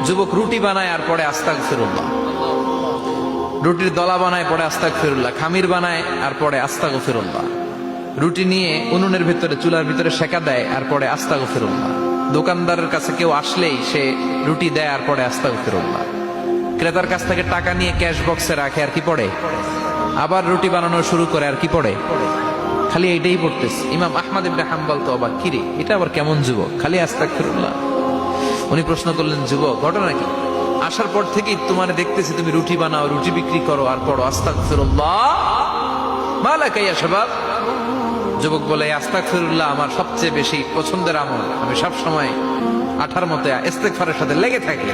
যুবক রুটি বানায় আর পরে আস্তাগফিরুল্লাহ, রুটির দলা বানায় পরে আস্তাগফিরুল্লাহ, খামির বানায় আর পরে আস্তাগফিরুল্লাহ, রুটি নিয়ে উনুনের ভিতরে চুলার ভিতরে সেকা দেয় আর পরে আস্তাগফিরুল্লাহ, দোকানদারের কাছে কেউ আসলেই সে রুটি দেয় আর পরে আস্তাগফিরুল্লাহ, ক্রেতার কাছ থেকে টাকা নিয়ে ক্যাশ বক্সে রাখে আর কি পড়ে, আবার রুটি বানানো শুরু করে আর কি পড়ে, খালি এইটাই পড়তেছে। ইমাম আহমদ ইবনে হাম্বল তো অবাক, কিরে এটা আবার কেমন যুবক, খালি আস্তাগফিরুল্লাহ। উনি প্রশ্ন করলেন, যুবক ঘটনা কি? আসার পর থেকেই তোমার দেখতেছি তুমি রুটি বানাও, রুটি বিক্রি করো আর পড়ো আস্তাগফিরুল্লাহ, মালাকা ইয়া শাবাব। যুবক বলে, আস্তাগফিরুল্লাহ আমার সবচেয়ে বেশি পছন্দের আমল, আমি সব সময় আঠার মতো ইস্তেগফারের সাথে লেগে থাকি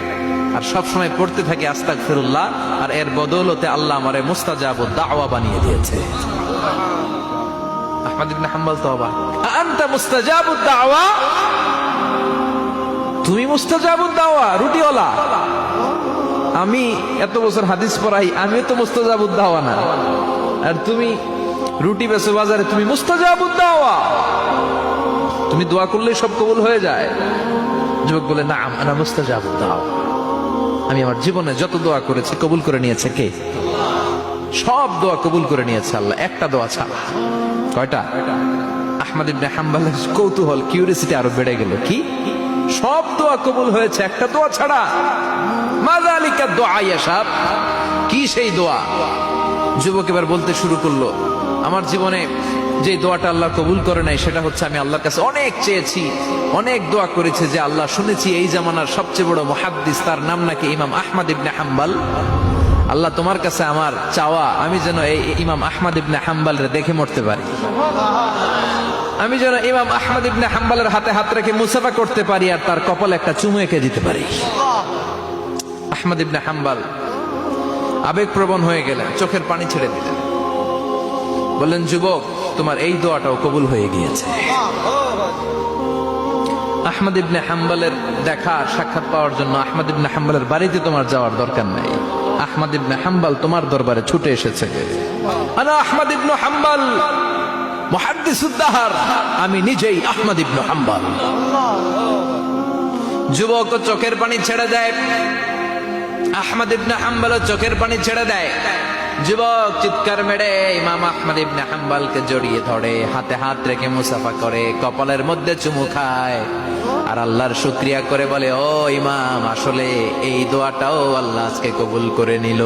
আর সব সময় পড়তে থাকি আস্তাগফিরুল্লাহ, আর এর বদৌলতে আল্লাহ আমারে মুস্তাজাবুদ দাওয়া বানিয়ে দিয়েছে। আহমদ ইবনে হাম্বল তো অবাক, আনতা মুস্তাজাবুদ দাওয়া, তুমি মুস্তাজাবুদ দাওয়া, রুটিওয়ালা। আমি এত বছর হাদিস পড়াই, আমিও তো মুস্তাজাবুদ দাওয়া না, আর তুমি রুটি বেচো বাজারে, তুমি মুস্তাজাবুদ দাওয়া, তুমি দোয়া করলে সব কবুল হয়ে যায়। যুবক বলে, না আনা মুস্তাজাবুদ দাওয়া, আমি আমার জীবনে যত দোয়া করেছি কবুল করে নিয়েছে কে? সব দোয়া কবুল করে নিয়েছে আল্লাহ, একটা দোয়া ছাড়া। কয়টা? আহমদ ইবনে হাম্বলের কৌতূহল, কিউরিসিটি আরো বেড়ে গেল, কি সব দোয়া কবুল হয়েছে একটা দোয়া ছাড়া? মাযালিকা দুআ ইয়া শাব, কি সেই দোয়া? যুবক এবার বলতে শুরু করলো, আমার জীবনে যে দোয়াটা আল্লাহ কবুল করে নাই সেটা হচ্ছে, আমি আল্লাহর কাছে অনেক চেয়েছি, অনেক দোয়া করেছি যে আল্লাহ, শুনেছি এই জামানার সবচেয়ে বড় মুহাদ্দিস, তার নাম নাকি ইমাম আহমদ ইবনে হাম্বল। আল্লাহ তোমার কাছে আমার চাওয়া, আমি যেন এই ইমাম আহমদ ইবনে হাম্বলরে দেখে মরতে পারি, আমি যেন ইমাম আহমদ ইবনে হাম্বলের হাতে হাত রেখে মুসাফা করতে পারি আর তার কপালে একটা চুমু এঁকে দিতে পারি। আহমদ ইবনে হাম্বল আবেগপ্রবণ হয়ে গেলেন, চোখের পানি ছেড়ে দিলেন, বললেন, যুবক তোমার এই দোয়াটাও কবুল হয়ে গিয়েছে। আহমদ ইবনে হাম্বলের দেখা সাক্ষাৎ পাওয়ার জন্য আহমদ ইবনে হাম্বলের বাড়িতে তোমার যাওয়ার দরকার নাই, আহমদ ইবনে হাম্বল তোমার দরবারে ছুটে এসেছে। আনা আহমদ ইবনে হাম্বল মুহাদ্দিসুদ দাহর, আমি নিজেই আহমদ ইবনে হাম্বল। যুবক চোখের পানি ছেড়ে দেয়, আহমদ ইবনে হাম্বল চোখের পানি ছেড়ে দেয়। যুবক চিৎকার মেরে ইমাম আহমদ ইবনে হাম্বলকে জড়িয়ে ধরে, হাতে হাত রেখে মুসাফা করে, কপালের মধ্যে চুমু খায় আর আল্লাহর শুকরিয়া করে বলে, ও ইমাম, আসলে এই দোয়াটাও আল্লাহ আজকে কবুল করে নিল।